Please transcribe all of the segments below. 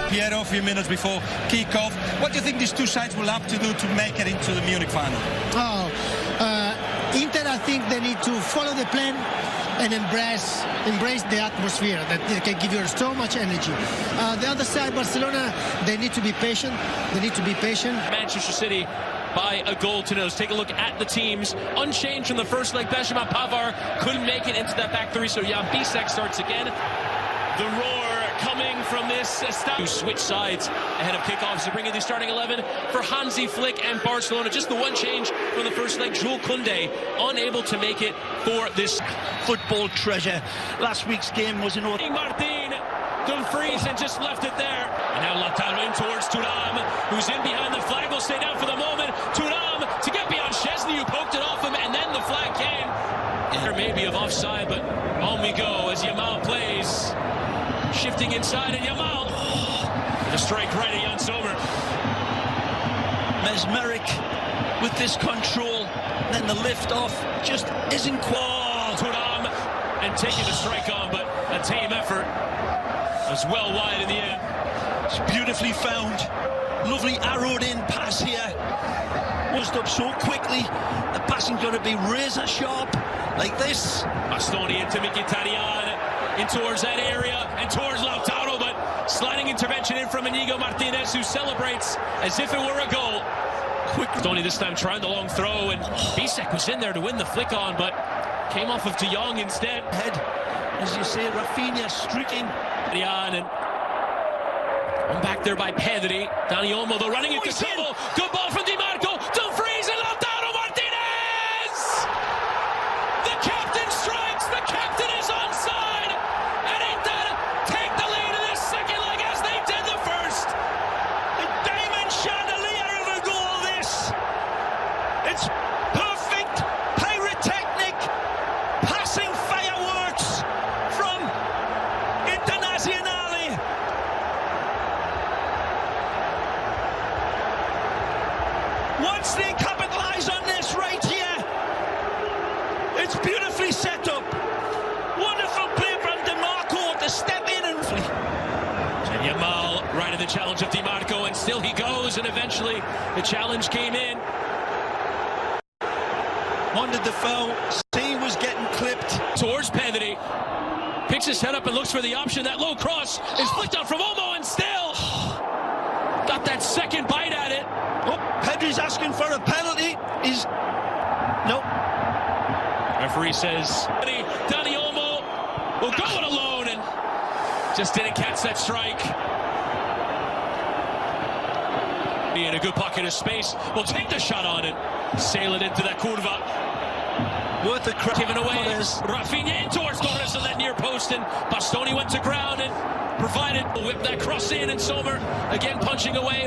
Piero, a few minutes before kickoff. What do you think these two sides will have to do to make it into the Munich final? Inter, I think they need to follow the plan and embrace the atmosphere that can give you so much energy. The other side, Barcelona, they need to be patient. Manchester City by a goal to nil. Let's take a look at the teams. Unchanged from the first leg, Benjamin Pavard couldn't make it into that back three, so Jan Bisek starts again. The roar coming from this switch sides ahead of kickoff. So bringing the starting 11 for Hansi Flick and Barcelona. Just the one change from the first leg. Jules Koundé unable to make it for this football treasure. Last week's game was an Martin Dumfries and just left it there. And now Lautaro in towards Thuram, who's in behind the flag. Will stay down for the moment. Thuram to get beyond Szczesny, who poked it off him, and then the flag came. There may be of offside, but on we go as Yamal plays. Shifting inside, and Yamal with a strike right at Jan Sommer. Mesmeric with this control, then the lift off just isn't quite. Thuram and taking the strike on, but a team effort was well wide in the end. It's beautifully found, lovely arrowed in pass here. Was up so quickly, the passing's going to be razor sharp like this. Bastoni into Mkhitaryan. In towards that area and towards Lautaro, but sliding intervention in from Inigo Martinez, who celebrates as if it were a goal. Quick Tony this time trying the long throw, and Bisek was in there to win the flick on, but came off of De Jong instead. Head, as you say, Rafinha streaking. And back there by Pedri. Dani Olmo though running into trouble. Good ball from Di Marco. Dumfries and Lautaro Martinez! The captain strikes! The captain is onside! Perfect pyrotechnic passing fireworks from Internazionale. Once they capitalize on this right here, it's beautifully set up. Wonderful play from Di Marco to step in and Yamal right in the challenge of Di Marco, and still he goes, and eventually the challenge came in. Wanted the foul, he was getting clipped. Towards Pedri, picks his head up and looks for the option. That low cross is flicked out from Olmo, and still got that second bite at it. Oh, Pedri's asking for a penalty. Nope. Referee says Dani Olmo will go it alone, and just didn't catch that strike. In a good pocket of space, will take the shot on it, sail it into that curva. Worth the credit. Given away, Rafinha in towards Torres, and that near post, and Bastoni went to ground and provided, whip that cross in, and Sommer again punching away.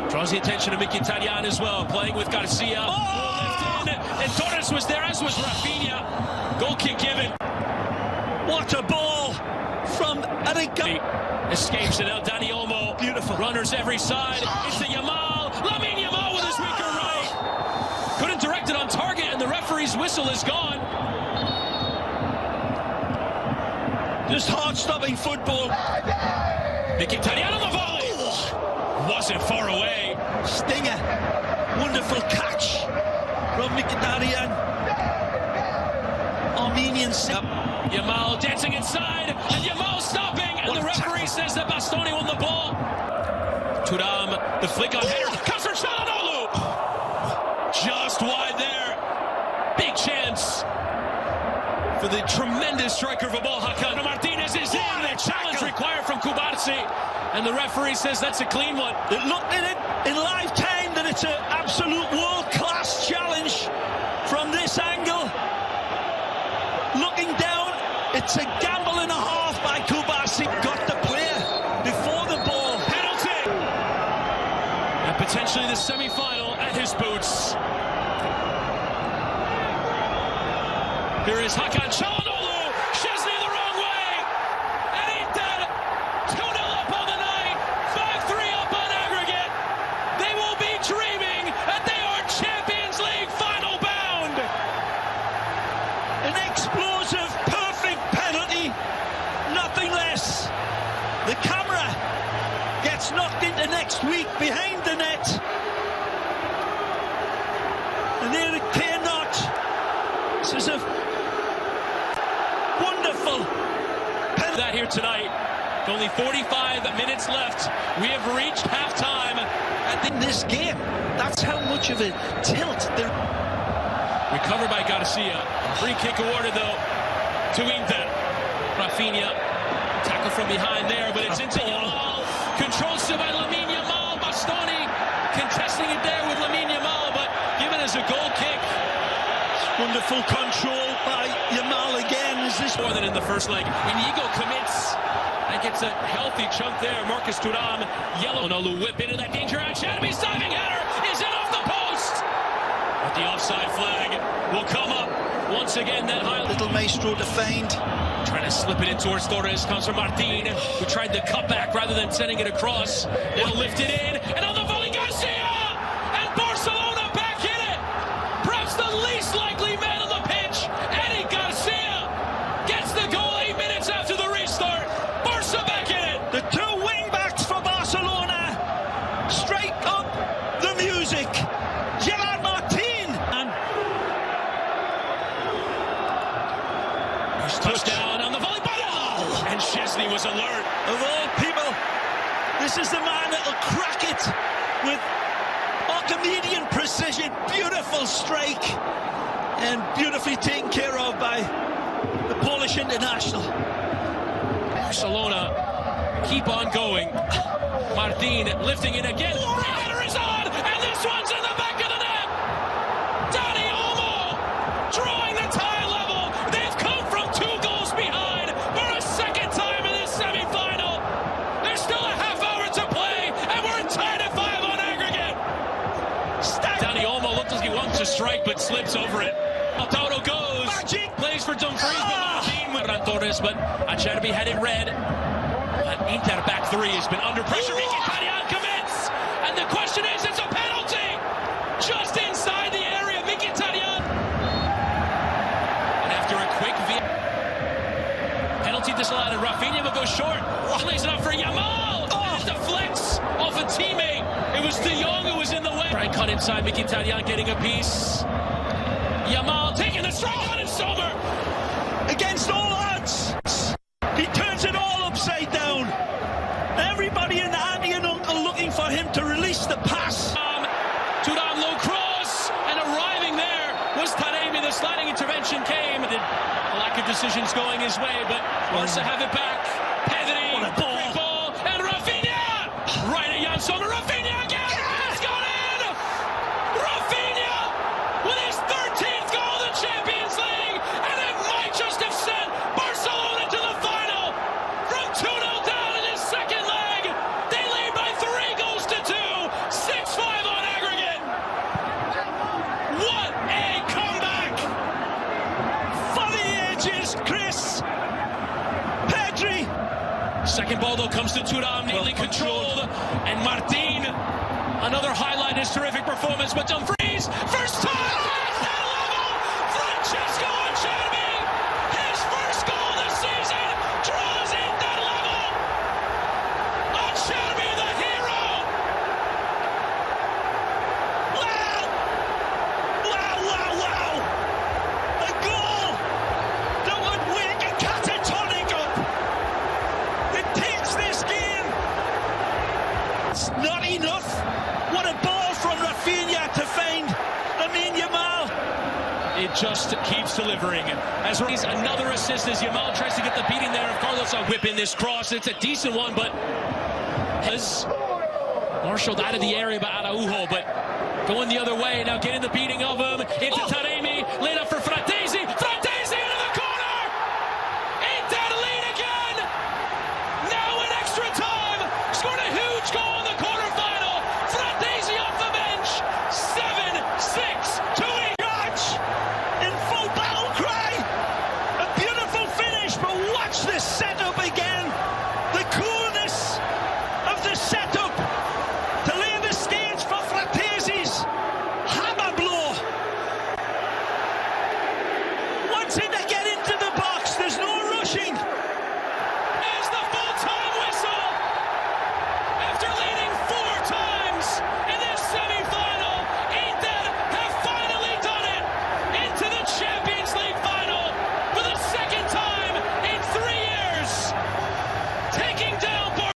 Draws the attention of Mkhitaryan as well, playing with Garcia. Oh! Lift in, and Torres was there, as was Rafinha. Goal kick given. What a ball from Eric. Escapes it out, Dani Olmo. Beautiful. Runners every side. It's to Yamal. Lamine Yamal with his weaker right. Couldn't direct it on target, and the referee's whistle is gone. Just heart-stopping football. Mkhitaryan on the volley. Wasn't far away. Stinger. Wonderful catch from Mkhitaryan. Armenian. Yamal dancing inside, and Yamal stopping, and the referee says that Bastoni won the ball. Thuram, the flick on header, comes from Çalhanoğlu. Just wide there. Big chance for the tremendous striker of a ball, Hakan. Martinez is in, a challenge required from Kubarsi, and the referee says that's a clean one. They looked at it in live time that it's an absolute world-class challenge from this angle. Looking down, it's a gamble and a half by Kubarsi. Got the player before the ball. Penalty! And potentially the semi-final at his boots. Here is Hakan Çalhanoğlu. Szczesny the wrong way. And Inter 2-0 up on the night. 5-3 up on aggregate. They will be dreaming that they are Champions League final bound. An explosive, perfect penalty. Nothing less. The camera gets It's knocked into next week behind the net. And there it cannot. This is a wonderful penalty. That here tonight. Only 45 minutes left. We have reached halftime. In this game, that's how much of a tilt there. Recovered by Garcia. Free kick awarded though to Inter. Rafinha. Tackle from behind there, but it's into Yamal. Controlled still by Lamine Yamal. Bastoni contesting it there with Lamine Yamal, but given as a goal kick. Wonderful control by Yamal again. Is this more than in the first leg? Inigo commits and gets a healthy chunk there. Marcus Thuram, yellow. Nalu whip into that danger action. Academy's diving header is in off the post. But the offside flag will come up once again. That high little maestro to find. Trying to slip it in towards Torres. Comes from Martin, who tried the cutback rather than sending it across. Now lift it in, and on the volley, Garcia! And Barcelona back in it! Perhaps the least likely man on the pitch, Eddie Garcia gets the goal 8 minutes after the restart. Barca back in it! The two wing-backs for Barcelona strike up the music. Gerard Martin! And touchdown on the volley. And Chesney was alert. Of all people, this is the man that'll crack it with Archimedean precision. Beautiful strike and beautifully taken care of by the Polish international. Barcelona keep on going. Martin lifting it again. The header is on, and this one's in the back of the net. Dani Olmo drawing the tie level. They've come from 2 goals behind for a second time in this semi-final. There's still a half hour to play, and we're tied at 5 on aggregate. Dani Olmo looks like he wants to strike, but slips over it. Lautaro goes. Magic. Plays for Dumfries, but Martin with Torres, but Acerbi had it red. Inter back 3 has been under pressure. Mkhitaryan commits, and the question is, it's a penalty just inside the area. Mkhitaryan, and after a quick penalty disallowed, and Rafinha will go short. Plays it up for Yamal. It deflects off a teammate. It was De Jong who was in the way. Try and cut inside. Mkhitaryan getting a piece. Yamal taking the strike on, and Sommer against all odds. He turns it all upside down. Everybody in the auntie and uncle looking for him to release the pass. Thuram low cross, and arriving there was Taremi. The sliding intervention came. A lack of decisions going his way, but Barca have it back. Pedri, what a ball. And Rafinha! Right at Jan Sommer. Rafinha again! It's gone in! Rafinha with his 13th goal in the Champions League, and it might just have sent Barcelona to the final. From 2-0 down in his second leg, they lead by 3 goals to 2, 6-5 on aggregate. What a comeback! For the ages, Chris. Pedri. Second ball though comes to Thuram, neatly controlled, and Martin. Another highlight, his terrific performance, but Dumfries, first time at that level, Francesco Acerbi, his first goal this season, draws in that level. Acerbi, the hero. Wow. A goal that would wake a catatonic up. It takes this game. It's not enough. What a ball from Rafinha to find Lamine Yamal. It just keeps delivering. As he's another assist as Yamal tries to get the beating there of Carlos. A whip in this cross. It's a decent one, but as marshaled out of the area by Araujo, but going the other way, now getting the beating of him into Taremi, laid up for